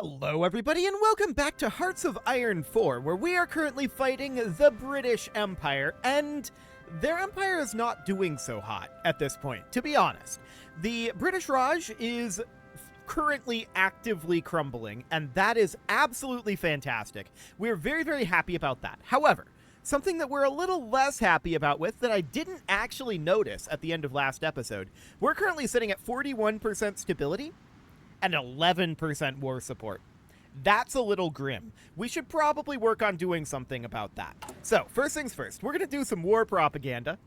Hello everybody and welcome back to Hearts of Iron 4, where we are currently fighting the British Empire, and their empire is not doing so hot at this point, to be honest. The British Raj is currently actively crumbling, and that is absolutely fantastic. We're very, very happy about that. However, something that we're a little less happy about that I didn't actually notice at the end of last episode, we're currently sitting at 41% stability and 11% war support. That's a little grim. We should probably work on doing something about that. So, first things first, we're going to do some war propaganda.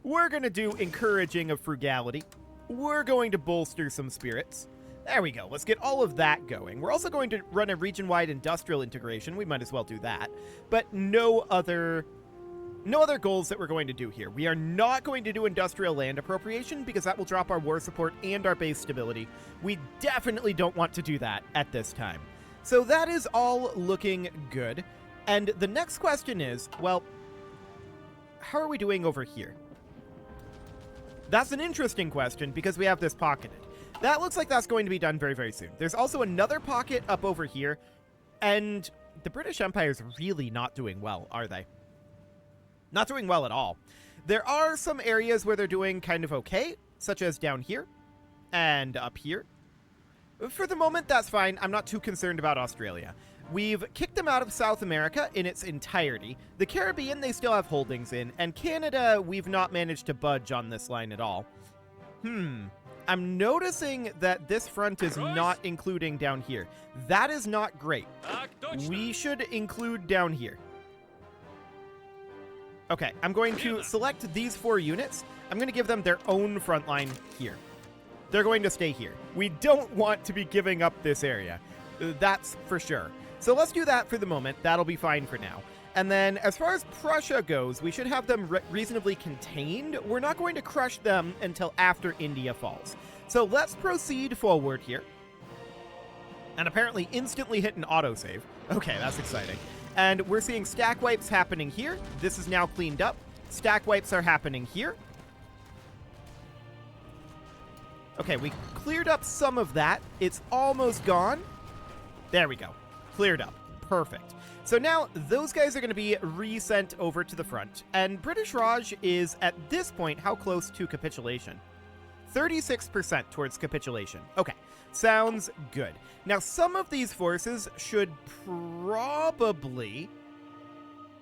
We're going to do encouraging of frugality. We're going to bolster some spirits. There we go. Let's get all of that going. We're also going to run a region-wide industrial integration. We might as well do that. But no other goals that we're going to do here. We are not going to do industrial land appropriation because that will drop our war support and our base stability. We definitely don't want to do that at this time. So that is all looking good. And the next question is, well, how are we doing over here? That's an interesting question because we have this pocketed. That looks like that's going to be done very, very soon. There's also another pocket up over here, and the British Empire is really not doing well, are they? Not doing well at all. There are some areas where they're doing kind of okay, such as down here and up here. For the moment, that's fine. I'm not too concerned about Australia. We've kicked them out of South America in its entirety. The Caribbean, they still have holdings in, and Canada, we've not managed to budge on this line at all. I'm noticing that this front is not including down here. That is not great. We should include down here. Okay, I'm going to select these 4 units. I'm going to give them their own front line here. They're going to stay here. We don't want to be giving up this area. That's for sure. So let's do that for the moment. That'll be fine for now. And then as far as Prussia goes, we should have them reasonably contained. We're not going to crush them until after India falls. So let's proceed forward here. And apparently instantly hit an autosave. Okay, that's exciting. And we're seeing stack wipes happening here. This is now cleaned up. Stack wipes are happening here. Okay, we cleared up some of that. It's almost gone. There we go. Cleared up. Perfect. So now those guys are going to be resent over to the front. And British Raj is, at this point, how close to capitulation? 36% towards capitulation. Okay, sounds good. Now, some of these forces should probably...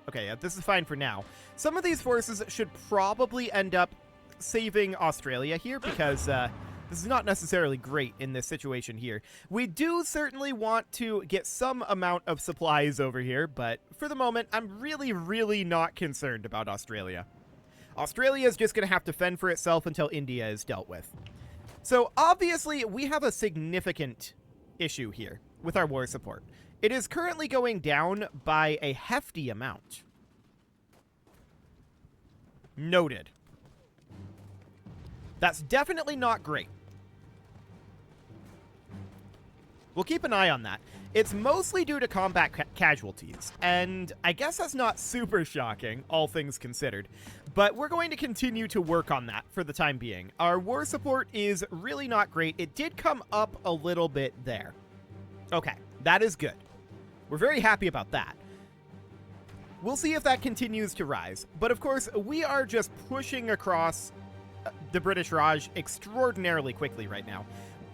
Okay, this is fine for now. Some of these forces should probably end up saving Australia here because this is not necessarily great in this situation here. We do certainly want to get some amount of supplies over here, but for the moment, I'm really, really not concerned about Australia. Australia is just going to have to fend for itself until India is dealt with. So obviously, we have a significant issue here with our war support. It is currently going down by a hefty amount. Noted. That's definitely not great. We'll keep an eye on that. It's mostly due to combat casualties, and I guess that's not super shocking, all things considered, but we're going to continue to work on that for the time being. Our war support is really not great. It did come up a little bit there. Okay, that is good. We're very happy about that. We'll see if that continues to rise, but of course, we are just pushing across the British Raj extraordinarily quickly right now.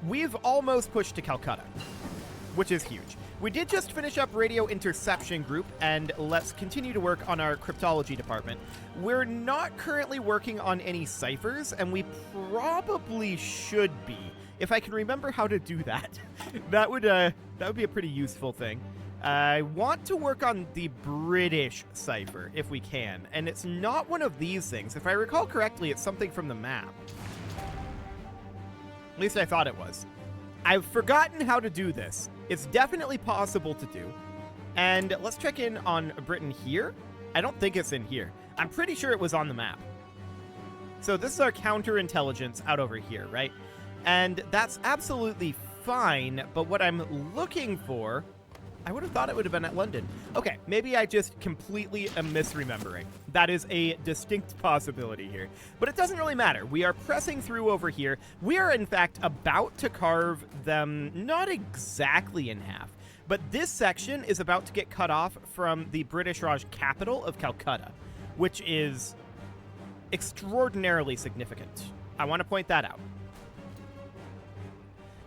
We've almost pushed to Calcutta, which is huge. We did just finish up radio interception group, and let's continue to work on our cryptology department. We're not currently working on any ciphers, and we probably should be. If I can remember how to do that, that would be a pretty useful thing. I want to work on the British cipher, if we can, and it's not one of these things. If I recall correctly, it's something from the map. At least I thought it was. I've forgotten how to do this. It's definitely possible to do. And let's check in on Britain here. I don't think it's in here. I'm pretty sure it was on the map. So this is our counterintelligence out over here, right? And that's absolutely fine, but what I'm looking for... I would have thought it would have been at London. Okay, maybe I just completely am misremembering. That is a distinct possibility here. But it doesn't really matter. We are pressing through over here. We are, in fact, about to carve them not exactly in half. But this section is about to get cut off from the British Raj capital of Calcutta, which is extraordinarily significant. I want to point that out.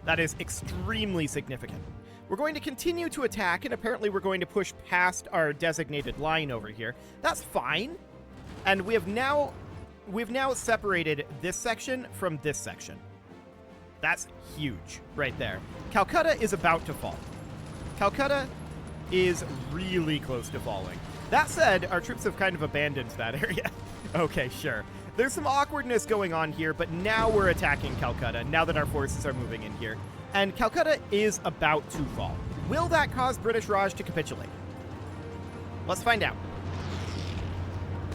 That is extremely significant. We're going to continue to attack, and apparently we're going to push past our designated line over here. That's fine. And we've now separated this section from this section. That's huge right there. Calcutta is about to fall. Calcutta is really close to falling. That said, our troops have kind of abandoned that area. Okay, sure. There's some awkwardness going on here, but now we're attacking Calcutta, now that our forces are moving in here. And Calcutta is about to fall. Will that cause British Raj to capitulate? Let's find out.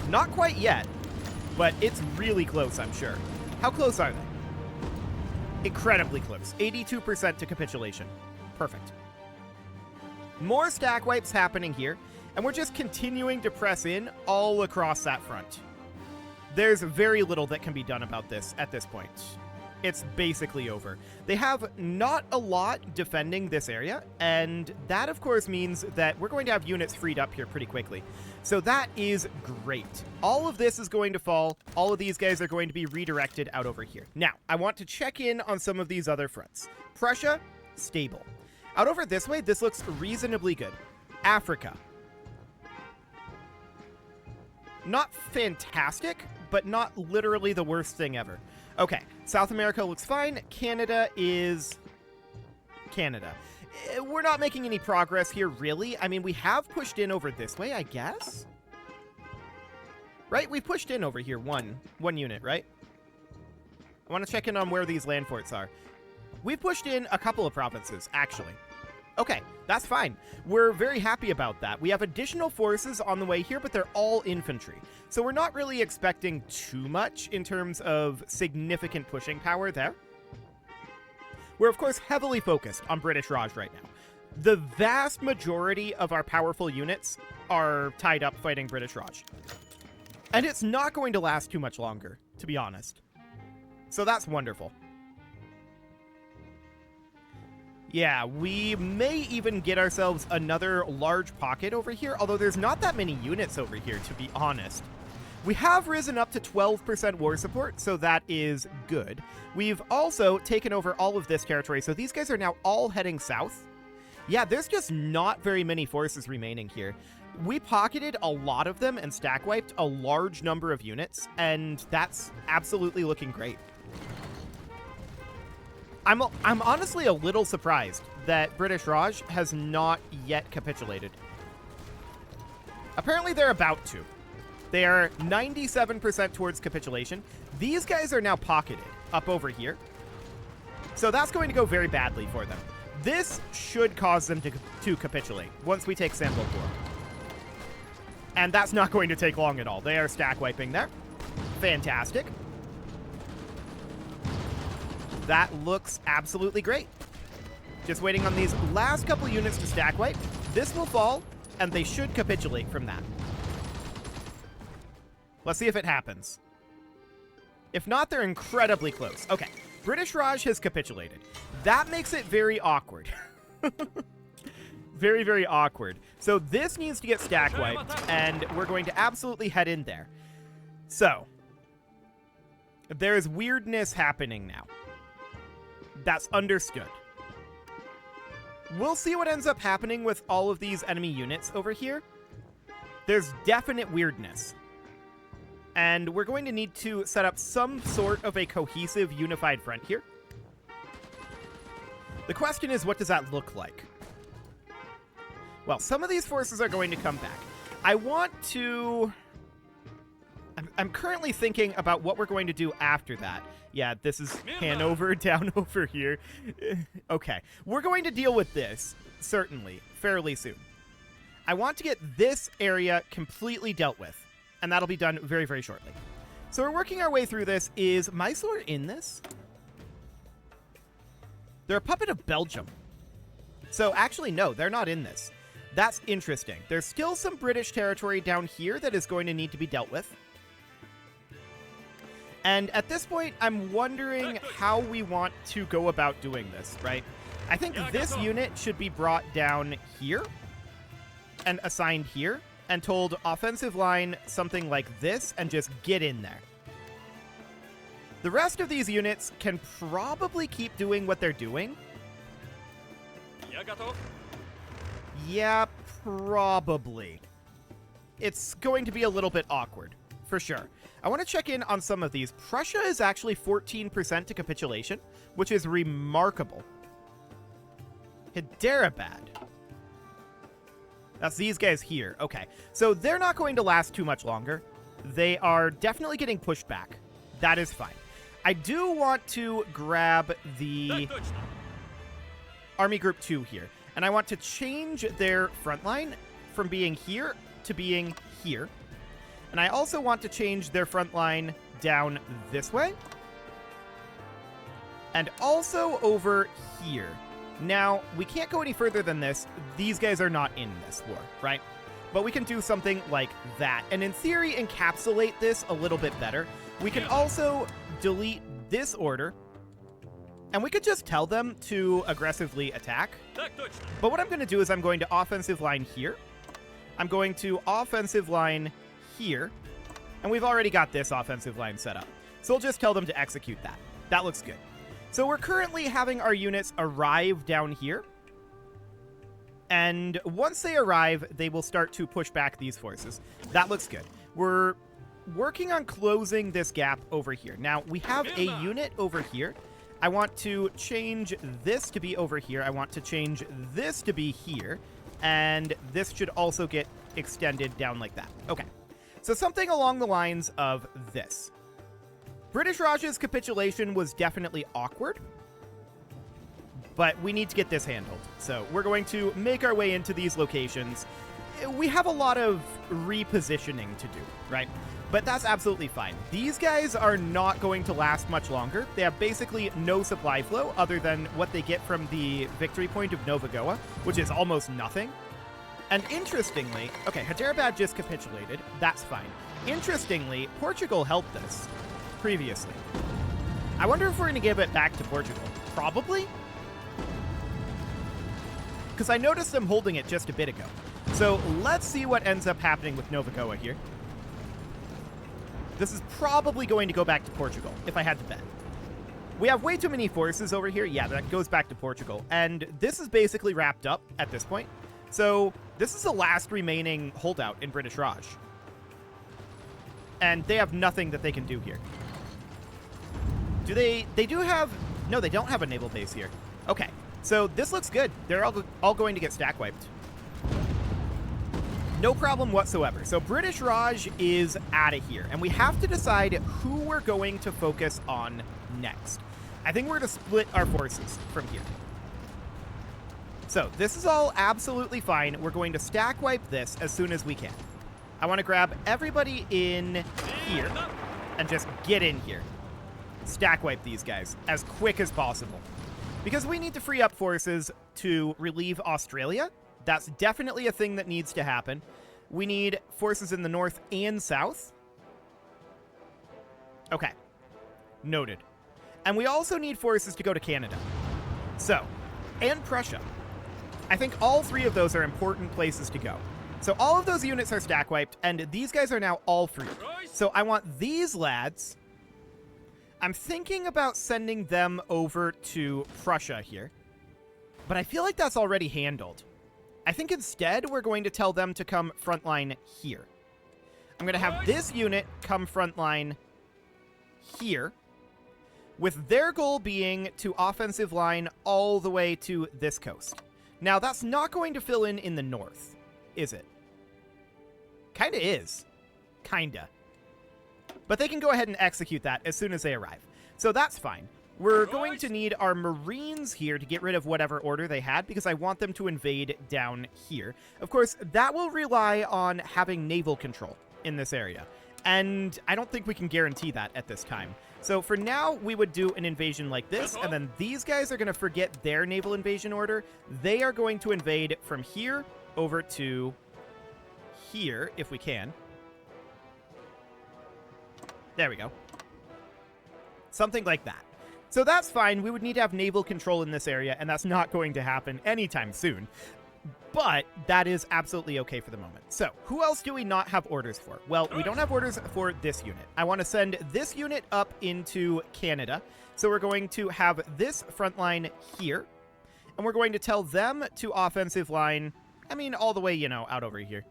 Not quite yet, but it's really close, I'm sure. How close are they? Incredibly close. 82% to capitulation. Perfect. More stack wipes happening here, and we're just continuing to press in all across that front. There's very little that can be done about this at this point. It's basically over. They have not a lot defending this area, and that, of course, means that we're going to have units freed up here pretty quickly. So that is great. All of this is going to fall. All of these guys are going to be redirected out over here. Now, I want to check in on some of these other fronts. Prussia, stable. Out over this way, this looks reasonably good. Africa. Not fantastic, but not literally the worst thing ever. Okay, South America looks fine. Canada is Canada. We're not making any progress here, really. I mean, we have pushed in over this way, I guess? Right? We've pushed in over here one unit, right? I want to check in on where these land forts are. We've pushed in a couple of provinces, actually. Okay, that's fine. We're very happy about that. We have additional forces on the way here, but they're all infantry. So we're not really expecting too much in terms of significant pushing power there. We're, of course, heavily focused on British Raj right now. The vast majority of our powerful units are tied up fighting British Raj. And it's not going to last too much longer, to be honest. So that's wonderful. Yeah, we may even get ourselves another large pocket over here, although there's not that many units over here, to be honest. We have risen up to 12% war support, so that is good. We've also taken over all of this territory, so these guys are now all heading south. Yeah, there's just not very many forces remaining here. We pocketed a lot of them and stack wiped a large number of units, and that's absolutely looking great. I'm honestly a little surprised that British Raj has not yet capitulated. Apparently they're about to. They are 97% towards capitulation. These guys are now pocketed up over here. So that's going to go very badly for them. This should cause them to capitulate once we take Sambopur. And that's not going to take long at all. They are stack wiping there. Fantastic. That looks absolutely great. Just waiting on these last couple units to stack wipe. This will fall, and they should capitulate from that. Let's see if it happens. If not, they're incredibly close. Okay, British Raj has capitulated. That makes it very awkward. Very, very awkward. So this needs to get stack wiped, and we're going to absolutely head in there. So, there's weirdness happening now. That's understood. We'll see what ends up happening with all of these enemy units over here. There's definite weirdness. And we're going to need to set up some sort of a cohesive, unified front here. The question is, what does that look like? Well, some of these forces are going to come back. I want to... I'm currently thinking about what we're going to do after that. Yeah, this is Hanover down over here. Okay, we're going to deal with this, certainly, fairly soon. I want to get this area completely dealt with, and that'll be done very, very shortly. So we're working our way through this. Is Mysore in this? They're a puppet of Belgium. So actually, no, they're not in this. That's interesting. There's still some British territory down here that is going to need to be dealt with. And at this point, I'm wondering how we want to go about doing this, right? I think this unit should be brought down here and assigned here and told offensive line something like this and just get in there. The rest of these units can probably keep doing what they're doing. Yeah, probably. It's going to be a little bit awkward, for sure. I want to check in on some of these. Prussia is actually 14% to capitulation, which is remarkable. Hyderabad. That's these guys here. Okay, so they're not going to last too much longer. They are definitely getting pushed back. That is fine. I do want to grab the Army Group 2 here, and I want to change their front line from being here to being here. And I also want to change their front line down this way. And also over here. Now, we can't go any further than this. These guys are not in this war, right? But we can do something like that. And in theory, encapsulate this a little bit better. We can also delete this order. And we could just tell them to aggressively attack. But what I'm going to do is I'm going to offensive line here. I'm going to offensive line here. And we've already got this offensive line set up. So we'll just tell them to execute that. That looks good. So we're currently having our units arrive down here. And once they arrive, they will start to push back these forces. That looks good. We're working on closing this gap over here. Now, we have a unit over here. I want to change this to be over here. I want to change this to be here. And this should also get extended down like that. Okay. So something along the lines of this. British Raj's capitulation was definitely awkward, but we need to get this handled. So we're going to make our way into these locations. We have a lot of repositioning to do, right? But that's absolutely fine. These guys are not going to last much longer. They have basically no supply flow other than what they get from the victory point of Nova Goa, which is almost nothing. And interestingly, okay, Hyderabad just capitulated. That's fine. Interestingly, Portugal helped this previously. I wonder if we're going to give it back to Portugal. Probably. Because I noticed them holding it just a bit ago. So let's see what ends up happening with Nova Goa here. This is probably going to go back to Portugal, if I had to bet. We have way too many forces over here. Yeah, that goes back to Portugal. And this is basically wrapped up at this point. So this is the last remaining holdout in British Raj. And they have nothing that they can do here. Do they do have... No, they don't have a naval base here. Okay, so this looks good. They're all going to get stack wiped. No problem whatsoever. So British Raj is out of here. And we have to decide who we're going to focus on next. I think we're going to split our forces from here. So this is all absolutely fine. We're going to stack wipe this as soon as we can. I want to grab everybody in here and just get in here. Stack wipe these guys as quick as possible. Because we need to free up forces to relieve Australia. That's definitely a thing that needs to happen. We need forces in the north and south. Okay. Noted. And we also need forces to go to Canada. So, and Prussia. I think all three of those are important places to go. So all of those units are stack wiped, and these guys are now all free. So I want these lads. I'm thinking about sending them over to Prussia here. But I feel like that's already handled. I think instead we're going to tell them to come frontline here. I'm going to have this unit come frontline here, with their goal being to offensive line all the way to this coast. Now, that's not going to fill in the north, is it? Kinda is. Kinda. But they can go ahead and execute that as soon as they arrive. So that's fine. We're going to need our Marines here to get rid of whatever order they had, because I want them to invade down here. Of course, that will rely on having naval control in this area. And I don't think we can guarantee that at this time. So for now, we would do an invasion like this, and then these guys are going to forget their naval invasion order. They are going to invade from here over to here, if we can. There we go. Something like that. So that's fine. We would need to have naval control in this area, and that's not going to happen anytime soon. But that is absolutely okay for the moment. So who else do we not have orders for? Well, we don't have orders for this unit. I want to send this unit up into Canada. So we're going to have this front line here. And we're going to tell them to offensive line, I mean, all the way, you know, out over here.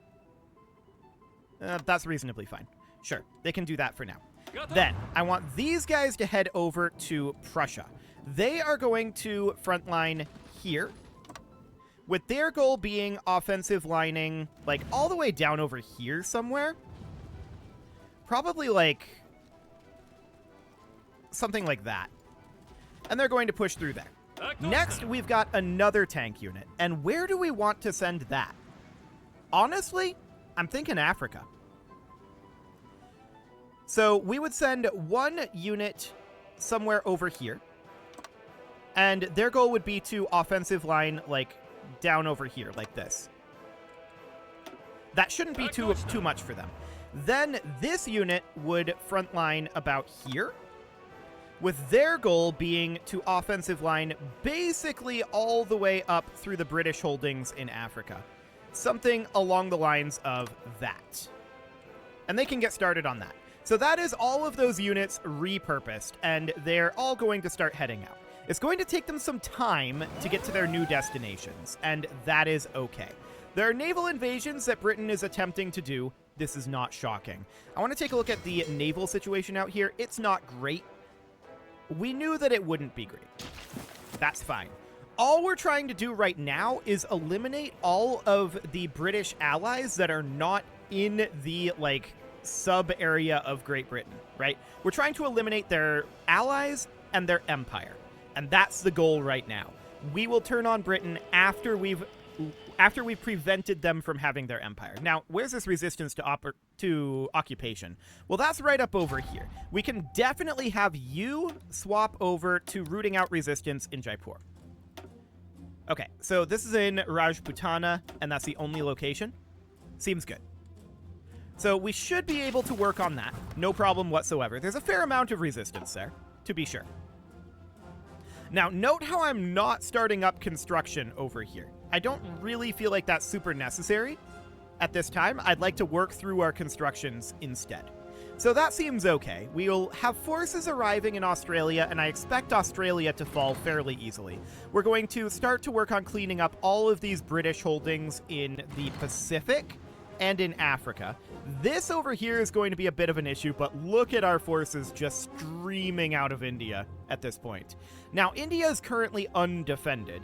That's reasonably fine. Sure, they can do that for now. Then, I want these guys to head over to Prussia. They are going to frontline here, with their goal being offensive lining, like, all the way down over here somewhere. Probably, like, something like that. And they're going to push through there. Next, we've got another tank unit. And where do we want to send that? Honestly, I'm thinking Africa. So we would send one unit somewhere over here. And their goal would be to offensive line, like, down over here, like this. That shouldn't be too much for them. Then this unit would frontline about here, with their goal being to offensive line basically all the way up through the British holdings in Africa. Something along the lines of that. And they can get started on that. So that is all of those units repurposed, and they're all going to start heading out. It's going to take them some time to get to their new destinations, and that is okay. There are naval invasions that Britain is attempting to do. This is not shocking. I want to take a look at the naval situation out here. It's not great. We knew that it wouldn't be great. That's fine. All we're trying to do right now is eliminate all of the British allies that are not in the, like, sub-area of Great Britain, right? We're trying to eliminate their allies and their empire. And that's the goal right now. We will turn on Britain after we've prevented them from having their empire. Now, where's this resistance to occupation? Well, that's right up over here. We can definitely have you swap over to rooting out resistance in Jaipur. Okay, so this is in Rajputana, and that's the only location. Seems good. So we should be able to work on that. No problem whatsoever. There's a fair amount of resistance there, to be sure. Now, note how I'm not starting up construction over here. I don't really feel like that's super necessary at this time. I'd like to work through our constructions instead. So that seems okay. We'll have forces arriving in Australia, and I expect Australia to fall fairly easily. We're going to start to work on cleaning up all of these British holdings in the Pacific and in Africa. This over here is going to be a bit of an issue, but look at our forces just streaming out of India at this point. Now, India is currently undefended,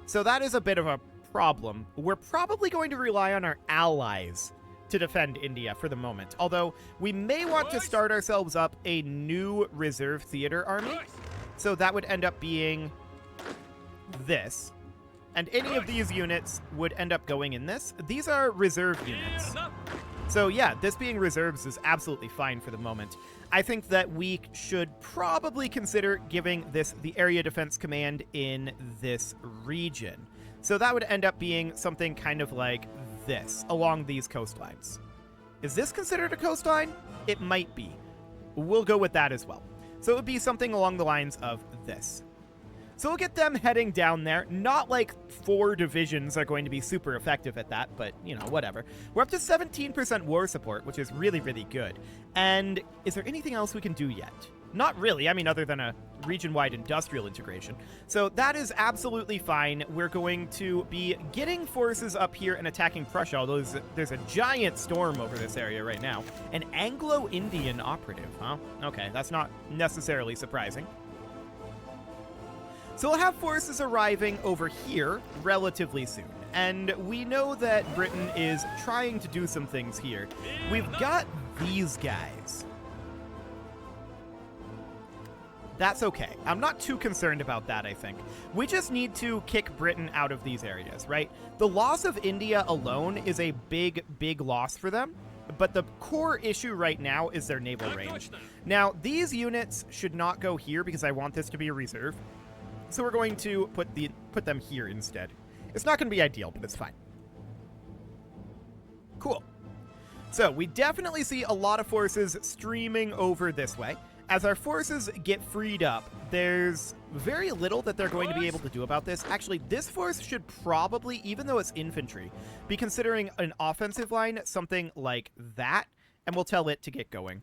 so that is a bit of a problem. We're probably going to rely on our allies to defend India for the moment, although we may want to start ourselves up a new reserve theater army, so that would end up being this. And any of these units would end up going in this. These are reserve units. So yeah, this being reserves is absolutely fine for the moment. I think that we should probably consider giving this the Area Defense Command in this region. So that would end up being something kind of like this, along these coastlines. Is this considered a coastline? It might be. We'll go with that as well. So it would be something along the lines of this. So we'll get them heading down there. Not like 4 divisions are going to be super effective at that, but, you know, whatever. We're up to 17% war support, which is really, really good. And is there anything else we can do yet? Not really. I mean, other than a region-wide industrial integration. So that is absolutely fine. We're going to be getting forces up here and attacking Prussia, although there's a giant storm over this area right now. An Anglo-Indian operative, huh? Okay, that's not necessarily surprising. So we'll have forces arriving over here relatively soon. And we know that Britain is trying to do some things here. We've got these guys. That's okay. I'm not too concerned about that, I think. We just need to kick Britain out of these areas, right? The loss of India alone is a big, big loss for them. But the core issue right now is their naval range. Now, these units should not go here because I want this to be a reserve. So we're going to put them here instead. It's not going to be ideal, but it's fine. Cool. So we definitely see a lot of forces streaming over this way. as our forces get freed up, there's very little that they're going to be able to do about this. Actually, this force should probably, even though it's infantry, be considering an offensive line, something like that, and we'll tell it to get going.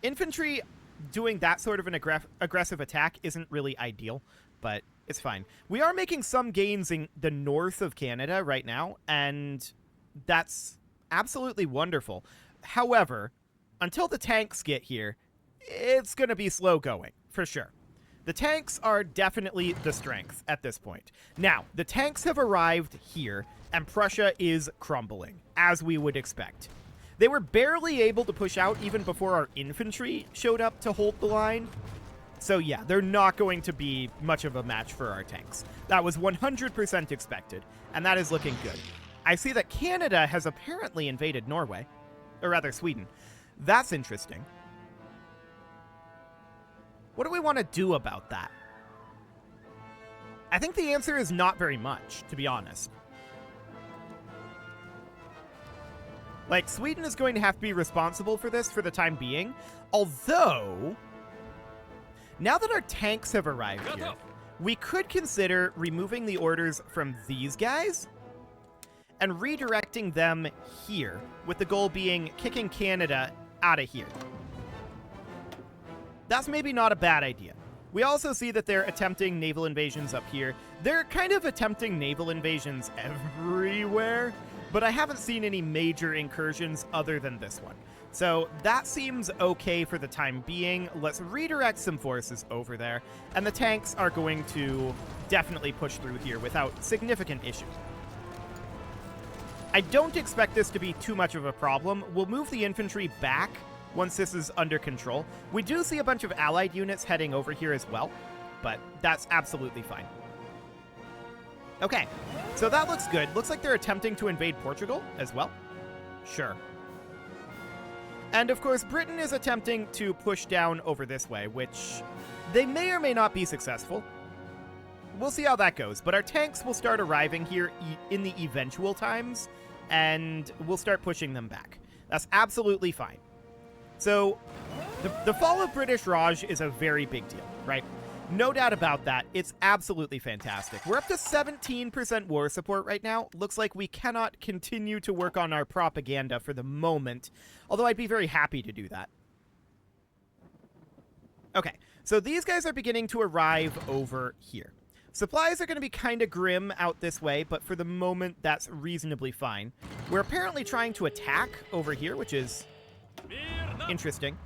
Infantry doing that sort of an aggressive attack isn't really ideal, but it's fine. We are making some gains in the north of Canada right now, and that's absolutely wonderful. However, until the tanks get here, it's going to be slow going, for sure. The tanks are definitely the strength at this point. Now, the tanks have arrived here, and Prussia is crumbling, as we would expect. They were barely able to push out even before our infantry showed up to hold the line. So yeah, they're not going to be much of a match for our tanks. That was 100% expected, and that is looking good. I see that Canada has apparently invaded Norway, or rather Sweden. That's interesting. What do we want to do about that? I think the answer is not very much, to be honest. Like, Sweden is going to have to be responsible for this for the time being, although, now that our tanks have arrived here, we could consider removing the orders from these guys and redirecting them here, with the goal being kicking Canada out of here. That's maybe not a bad idea. We also see that they're attempting naval invasions up here. They're kind of attempting naval invasions everywhere, but I haven't seen any major incursions other than this one. So that seems okay for the time being. Let's redirect some forces over there, and the tanks are going to definitely push through here without significant issue. I don't expect this to be too much of a problem. We'll move the infantry back once this is under control. We do see a bunch of allied units heading over here as well, but that's absolutely fine. Okay, so that looks good. Looks like they're attempting to invade Portugal as well. Sure. And of course, Britain is attempting to push down over this way, which they may or may not be successful. We'll see how that goes, but our tanks will start arriving here in the eventual times, and we'll start pushing them back. That's absolutely fine. So, the fall of British Raj is a very big deal, right? No doubt about that. It's absolutely fantastic. We're up to 17% war support right now. Looks like we cannot continue to work on our propaganda for the moment, although I'd be very happy to do that. Okay, so these guys are beginning to arrive over here. Supplies are going to be kind of grim out this way, but for the moment, that's reasonably fine. We're apparently trying to attack over here, which is interesting,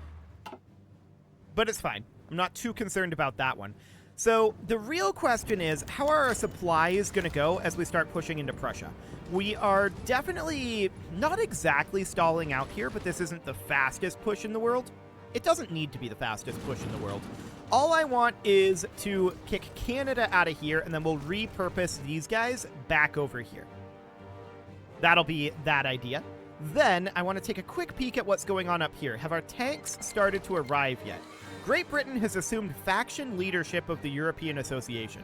but it's fine. I'm not too concerned about that one. So the real question is, how are our supplies going to go as we start pushing into Prussia? We are definitely not exactly stalling out here, but this isn't the fastest push in the world. It doesn't need to be the fastest push in the world. All I want is to kick Canada out of here, and then we'll repurpose these guys back over here. That'll be that idea. Then I want to take a quick peek at what's going on up here. Have our tanks started to arrive yet? Great Britain has assumed faction leadership of the European Association.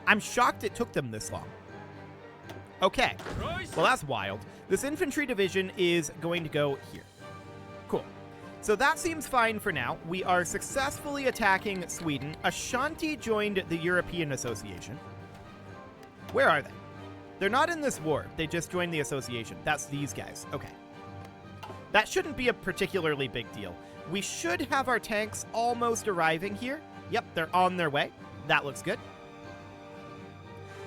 I'm shocked it took them this long. Okay, well that's wild. This infantry division is going to go here. Cool. So that seems fine for now. We are successfully attacking Sweden. Ashanti joined the European Association. Where are they? They're not in this war. They just joined the association. That's these guys. Okay. That shouldn't be a particularly big deal. We should have our tanks almost arriving here. Yep, they're on their way. That looks good.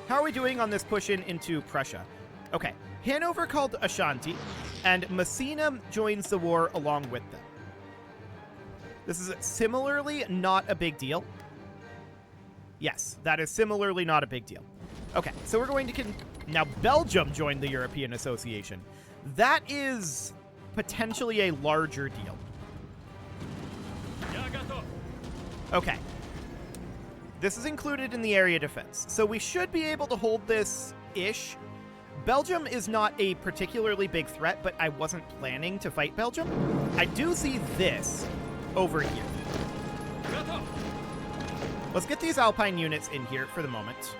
How are we doing on this push into Prussia? Okay, Hanover called Ashanti, and Messina joins the war along with them. This is similarly not a big deal. Yes, that is similarly not a big deal. Okay, so we're going to... Now, Belgium joined the European Association. That is potentially a larger deal. Okay. This is included in the area defense, so we should be able to hold this-ish. Belgium is not a particularly big threat, but I wasn't planning to fight Belgium. I do see this over here. Let's get these Alpine units in here for the moment.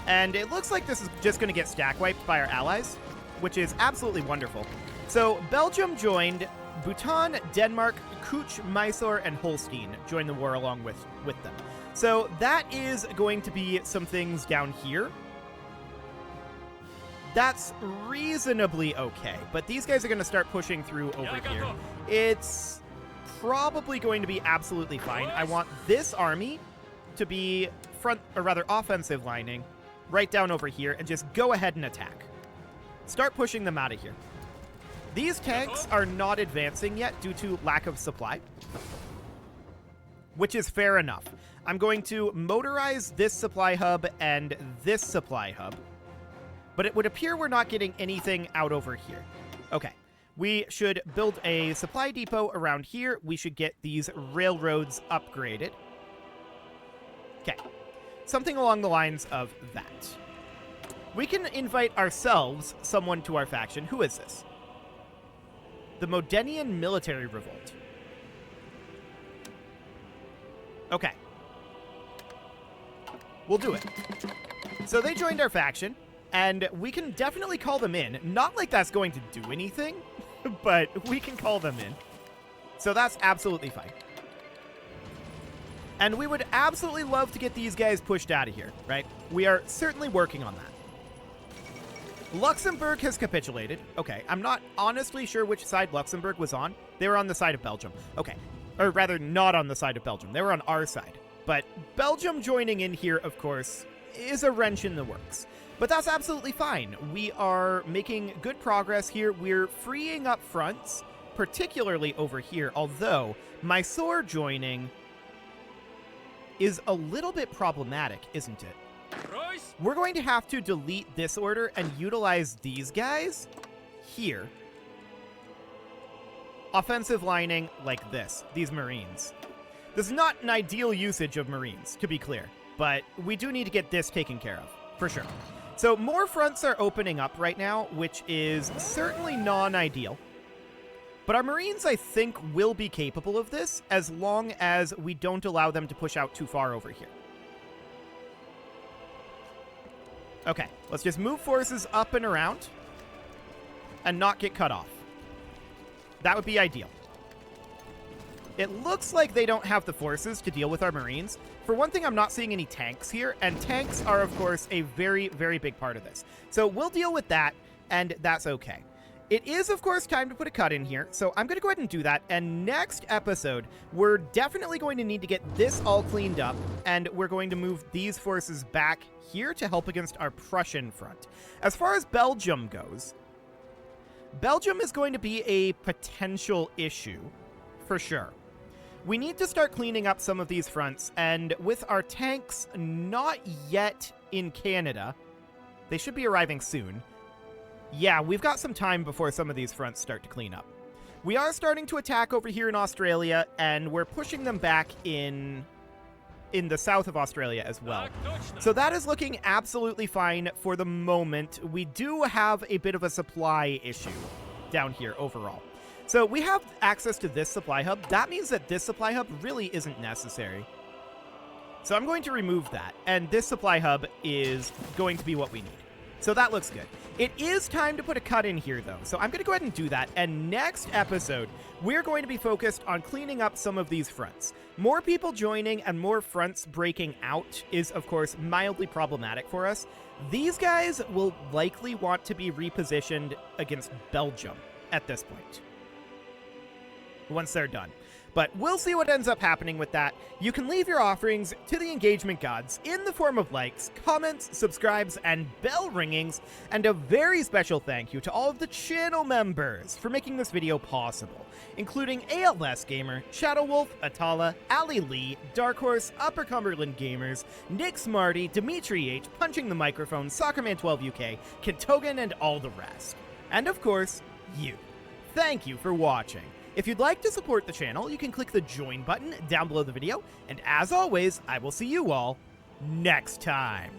And it looks like this is just going to get stack wiped by our allies, which is absolutely wonderful. So Belgium joined. Bhutan, Denmark, Kuch, Mysore, and Holstein join the war along with them. So that is going to be some things down here. That's reasonably okay, but these guys are going to start pushing through over here. It's probably going to be absolutely fine. I want this army to be front, or rather offensive lining, right down over here, and just go ahead and attack. Start pushing them out of here. These tanks are not advancing yet due to lack of supply, which is fair enough. I'm going to motorize this supply hub and this supply hub, but it would appear we're not getting anything out over here. Okay, we should build a supply depot around here. We should get these railroads upgraded. Okay, something along the lines of that. We can invite ourselves someone to our faction. Who is this? The Modenian Military Revolt. Okay. We'll do it. So they joined our faction, and we can definitely call them in. Not like that's going to do anything, but we can call them in. So that's absolutely fine. And we would absolutely love to get these guys pushed out of here, right? We are certainly working on that. Luxembourg has capitulated. Okay, I'm not honestly sure which side Luxembourg was on. They were on the side of Belgium. Okay, or rather not on the side of Belgium. They were on our side. But Belgium joining in here, of course, is a wrench in the works. But that's absolutely fine. We are making good progress here. We're freeing up fronts, particularly over here, although Mysore joining is a little bit problematic, isn't it? We're going to have to delete this order and utilize these guys here. Offensive lining like this, these Marines. This is not an ideal usage of Marines, to be clear, but we do need to get this taken care of, for sure. So more fronts are opening up right now, which is certainly non-ideal. But our Marines, I think, will be capable of this as long as we don't allow them to push out too far over here. Okay, let's just move forces up and around and not get cut off. That would be ideal. It looks like they don't have the forces to deal with our Marines. For one thing, I'm not seeing any tanks here, and tanks are, of course, a very, very big part of this. So we'll deal with that, and that's okay. It is, of course, time to put a cut in here, so I'm going to go ahead and do that, and next episode, we're definitely going to need to get this all cleaned up, and we're going to move these forces back here to help against our Prussian front. As far as Belgium goes, Belgium is going to be a potential issue, for sure. We need to start cleaning up some of these fronts, and with our tanks not yet in Canada, they should be arriving soon. Yeah, we've got some time before some of these fronts start to clean up. We are starting to attack over here in Australia, and we're pushing them back in the south of Australia as well. So that is looking absolutely fine for the moment. We do have a bit of a supply issue down here overall. So we have access to this supply hub. That means that this supply hub really isn't necessary. So I'm going to remove that, and this supply hub is going to be what we need. So that looks good. It is time to put a cut in here, though. So I'm going to go ahead and do that. And next episode, we're going to be focused on cleaning up some of these fronts. More people joining and more fronts breaking out is, of course, mildly problematic for us. These guys will likely want to be repositioned against Belgium at this point, once they're done. But we'll see what ends up happening with that. You can leave your offerings to the engagement gods in the form of likes, comments, subscribes, and bell ringings. And a very special thank you to all of the channel members for making this video possible, including ALS Gamer, Shadow Wolf, Atala, Ali Lee, Dark Horse, Upper Cumberland Gamers, Nick Smarty, Dimitri H, Punching the Microphone, Soccerman12 UK, Kentogan, and all the rest. And of course, you. Thank you for watching. If you'd like to support the channel, you can click the join button down below the video, and as always, I will see you all next time.